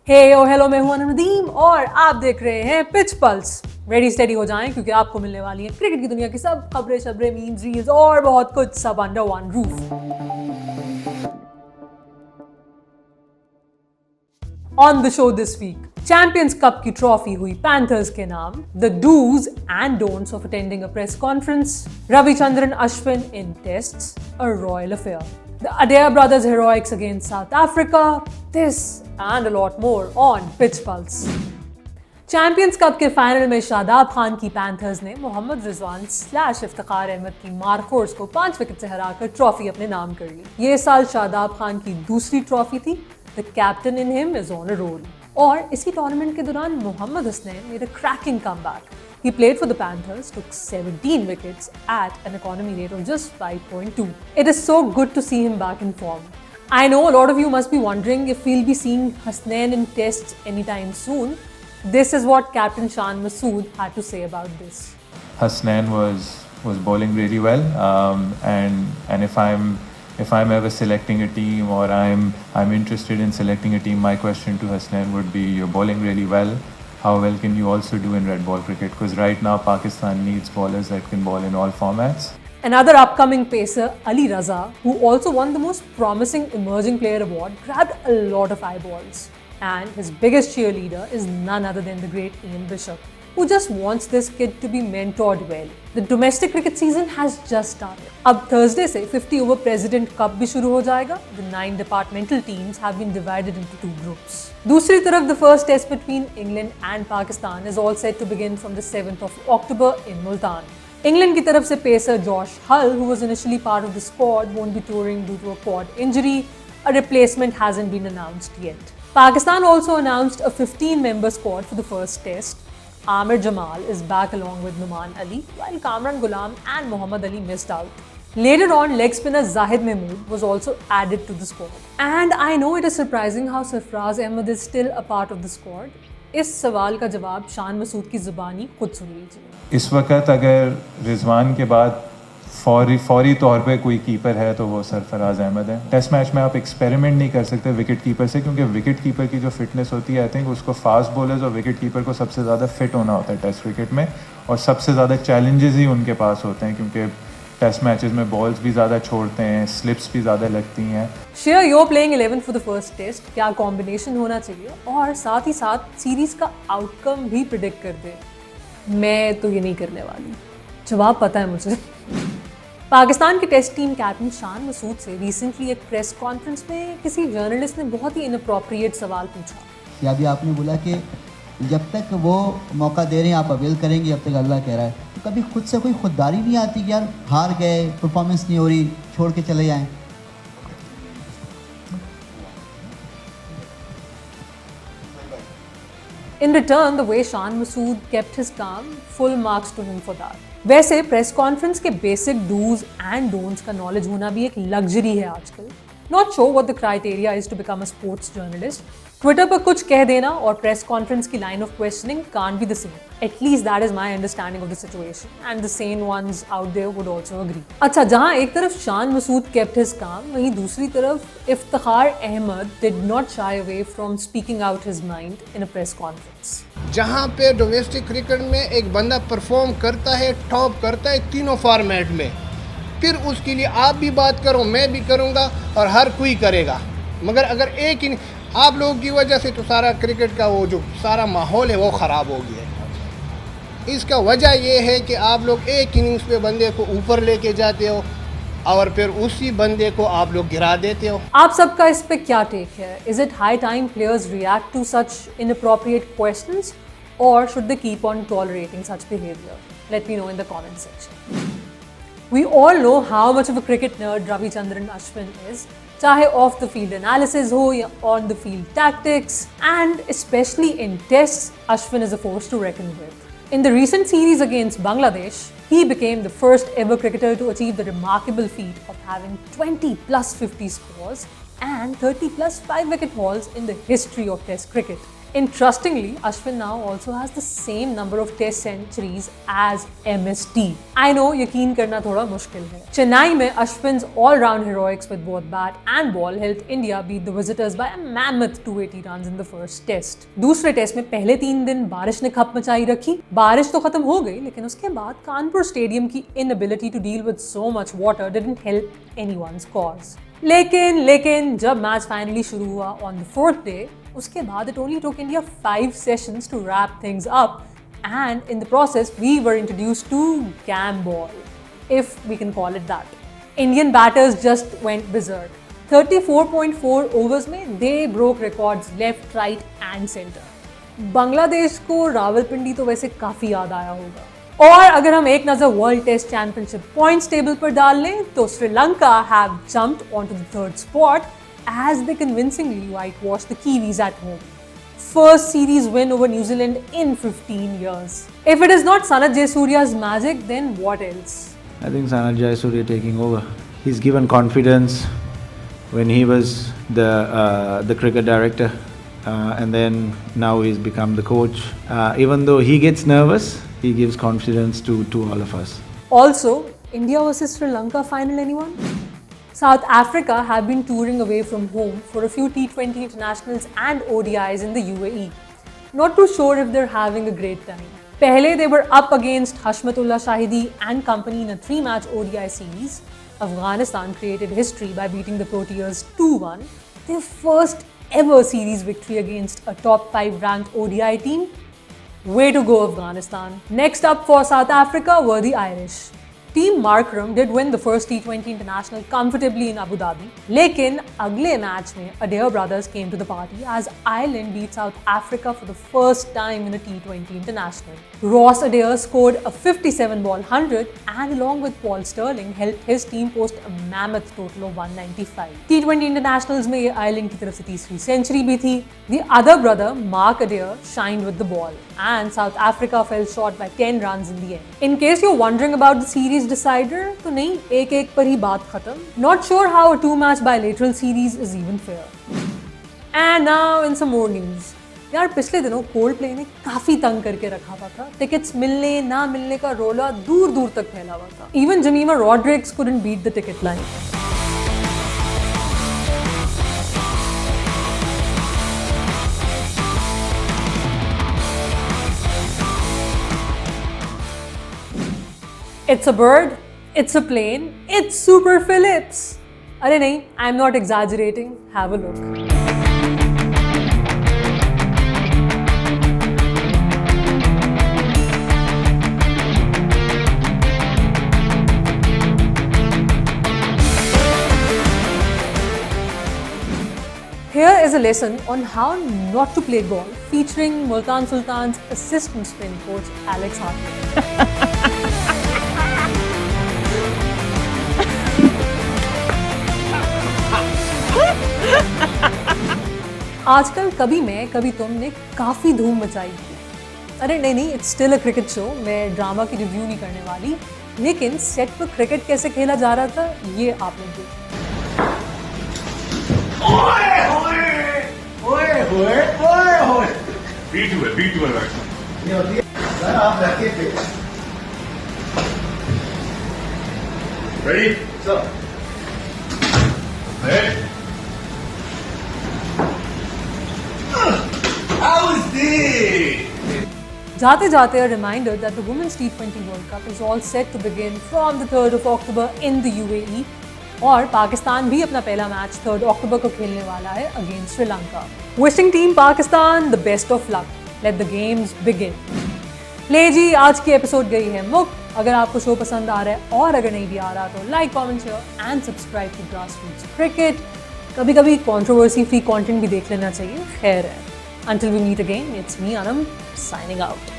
Hello मैं हूं नदीम और आप देख रहे हैं पिच पल्स। रेडी स्टेडी हो जाएं क्योंकि आपको मिलने वाली है क्रिकेट की दुनिया की सब खबरें शबरें मीम्स रील्स और बहुत कुछ सब under one roof. On the show this week champions cup की ट्रॉफी हुई पैंथर्स के नाम, the dos and don'ts of attending a press conference, Ravichandran Ashwin in tests, a royal affair, the Adair brothers' heroics against South Africa, this and a lot more on Pitch Pulse. Champions cup के final में शादाब खान की panthers ने मोहम्मद रिजवान / इफ्तिखार अहमद की मारफोर्स को 5 wicket से हराकर trophy अपने नाम कर ली। ये साल शादाब खान की दूसरी ट्रॉफी थी। The captain in him is on a roll. और इसी टूर्नामेंट के दौरान Mohammad Hasnain made a cracking comeback. He played for the Panthers, took 17 wickets at an economy rate of just 5.2. It is so good to see him back in form. I know a lot of you must be wondering if we'll be seeing Hasnain in tests anytime soon. This is what Captain Shan Masood had to say about this. Hasnain was bowling really well, and if I'm ever selecting a team or I'm interested in selecting a team, my question to Hasnain would be, you're bowling really well. How well can you also do in red ball cricket? Because right now Pakistan needs bowlers that can bowl in all formats. Another upcoming pacer, Ali Raza, who also won the most promising emerging player award, grabbed a lot of eyeballs. And his biggest cheerleader is none other than the great Ian Bishop, who just wants this kid to be mentored well. The domestic cricket season has just started. अब Thursday से 50 over President Cup भी शुरू हो जाएगा. The 9 departmental teams have been divided into 2 groups. दूसरी तरफ the first test between England and Pakistan is all set to begin from the 7th of October in Multan. England की तरफ से pacer Josh Hull, who was initially part of the squad, won't be touring due to a quad injury. A replacement hasn't been announced yet. Pakistan also announced a 15-member squad for the first test. Amir Jamal is back along with Numan Ali, while Kamran Ghulam and Muhammad Ali missed out. Later on, leg spinner Zahid Mahmood was also added to the squad. And I know it is surprising how Sarfraz Ahmed is still a part of the squad. इस सवाल का जवाब शान मसूद की ज़ुबानी खुद सुन लीजिए। इस वक्त अगर रिजवान के बाद फौरी तौर पे कोई कीपर है तो वो सरफराज अहमद है। टेस्ट मैच में आप एक्सपेरिमेंट नहीं कर सकते विकेट कीपर से, क्योंकि विकेट कीपर की जो फिटनेस होती है, आई थिंक उसको फास्ट बॉलर्स और विकेट कीपर को सबसे ज़्यादा फिट होना होता है टेस्ट क्रिकेट में, और सबसे ज़्यादा चैलेंजेस ही उनके पास होते हैं, क्योंकि टेस्ट मैचेस में बॉल्स भी ज़्यादा छोड़ते हैं, स्लिप्स भी ज़्यादा लगती हैं। Share your playing 11 for the first test, क्या कॉम्बिनेशन होना चाहिए, और साथ ही साथ सीरीज का आउटकम भी प्रिडिक्ट कर दे। मैं तो ये नहीं करने वाली, जवाब पता है मुझे। पाकिस्तान के test team captain Shan Masood से रिसेंटली एक प्रेस कॉन्फ्रेंस में किसी जर्नलिस्ट ने बहुत ही इनअप्रोप्रिएट सवाल पूछा। या भी आपने बोला कि जब तक वो मौका दे रहे हैं आप अवेल करेंगे, जब तक अल्लाह कह रहा है। तो कभी खुद से कोई खुददारी नहीं आती कि यार हार गए, परफॉर्मेंस नहीं हो रही, छोड़ के चले जाएं? In return, the way Shan Masood kept his calm, full marks to him for that. वैसे प्रेस कॉन्फ्रेंस के बेसिक डूज एंड डोंट्स का नॉलेज होना भी एक लग्जरी है आजकल। Not sure what the criteria is to become a sports journalist. Twitter पर कुछ कह देना और प्रेस कॉन्फ्रेंस की line of questioning can't be the same. At least that is my understanding of the situation and the sane ones out there would also agree. अच्छा, जहां एक तरफ Shan Masood kept his calm, वहीं दूसरी तरफ Iftikhar Ahmed did not shy away from speaking out his mind in a press conference. जहाँ पे domestic cricket में एक बंदा परफॉर्म करता है, टॉप करता है तीनों फॉर्मेट में, फिर उसके लिए आप भी बात करो, मैं भी करूँगा और हर कोई करेगा। मगर अगर एक ही आप लोगों की वजह से तो सारा क्रिकेट का वो जो सारा माहौल है वो ख़राब हो गया है। इसका वजह ये है कि आप लोग एक इनिंग्स पे बंदे को ऊपर लेके जाते हो और फिर उसी बंदे को आप लोग गिरा देते हो। आप सबका इस पे क्या टेक है? Is it high time players react to such inappropriate questions, or should they keep on tolerating such behavior? Let me know in the comment section. We all know how much of a cricket nerd Ravichandran Ashwin is, चाहे off the field analysis हो या on the field tactics, and especially in tests, Ashwin is a force to reckon with. In the recent series against Bangladesh, he became the first ever cricketer to achieve the remarkable feat of having 20 plus 50 scores and 30 plus 5 wicket hauls in the history of Test cricket. Interestingly, Ashwin now also has the same number of test centuries as MST. I know यकीन करना थोड़ा मुश्किल है. चेन्नई में Ashwin's all-round heroics with both bat and ball helped India beat the visitors by a mammoth 280 runs in the first test. दूसरे test में पहले 3 दिन बारिश ने खप मचाई रखी. बारिश तो खत्म हो गई, लेकिन उसके बाद कानपुर स्टेडियम की inability to deal with so much water didn't help anyone's cause. लेकिन जब मैच फाइनली शुरू हुआ ऑन द 4th डे, उसके बाद it only took India 5 sessions to wrap things up, and in the process we were introduced to Gam ball, if we can call it that. Indian batters just went berserk. 34.4 overs में they broke records left, right and center. Bangladesh को रावलपिंडी तो वैसे काफी याद आया होगा. और अगर हम एक नजर world test championship points table पर डाल लें तो Sri Lanka have jumped onto the 3rd spot as they convincingly whitewashed the Kiwis at home. First series win over New Zealand in 15 years. If it is not Sanath Jayasuriya's magic, then what else? I think Sanath Jayasuriya taking over. He's given confidence when he was the cricket director, and then now he's become the coach. Even though he gets nervous, he gives confidence to all of us. Also, India versus Sri Lanka final, anyone? South Africa have been touring away from home for a few T20 internationals and ODIs in the UAE. Not too sure if they're having a great time. Pehle they were up against Hashmatullah Shahidi and company in a 3-match ODI series. Afghanistan created history by beating the Proteas 2-1. Their first ever series victory against a top 5 ranked ODI team. Way to go, Afghanistan. Next up for South Africa were the Irish. Team Markram did win the first T20 international comfortably in Abu Dhabi. Lekin agle match mein Adair brothers came to the party as Ireland beat South Africa for the first time in a T20 international. Ross Adair scored a 57-ball 100 and along with Paul Sterling helped his team post a mammoth total of 195. T20 internationals mein ye Ireland ki taraf se तीसरी century bhi thi. The other brother Mark Adair shined with the ball and South Africa fell short by 10 runs in the end. In case you're wondering about the series decider, तो नहीं, एक पर ही बात खत्म. Not sure how a 2-match bilateral series is even fair. And now in some more news. यार पिछले दिनों Coldplay ने काफी तंग करके रखा हुआ था. टिकट्स मिलने ना मिलने का रोला दूर दूर तक फैला हुआ था. Even Jemima Rodriguez couldn't beat the ticket line. It's a bird, it's a plane, it's Super Phillips. अरे नहीं, I'm not exaggerating. Have a look. Here is a lesson on how not to play golf, featuring Multan Sultan's assistant spin coach Alex Hartley. आजकल कभी मैं कभी तुमने काफ़ी धूम मचाई थी. अरे नहीं, it's still a cricket show. मैं ड्रामा की रिव्यू नहीं करने वाली, लेकिन सेट पर क्रिकेट कैसे खेला जा रहा था ये आप लोग देखो. Ready? So. Ready? How is this? जाते जाते a reminder that the Women's T20 World Cup is all set to begin from the 3rd of October in the UAE. और पाकिस्तान भी अपना पहला मैच 3rd अक्टूबर को खेलने वाला है against Sri Lanka. Wishing team Pakistan the best of luck. Let the games begin. ले जी, आज की एपिसोड गई है मुक. अगर आपको शो पसंद आ रहा है और अगर नहीं भी आ रहा तो like, comment, share and subscribe to grassroots cricket. कभी कभी कंट्रोवर्सी फ्री कंटेंट भी देख लेना चाहिए. खैर है. Until we meet again, it's me Anam signing out.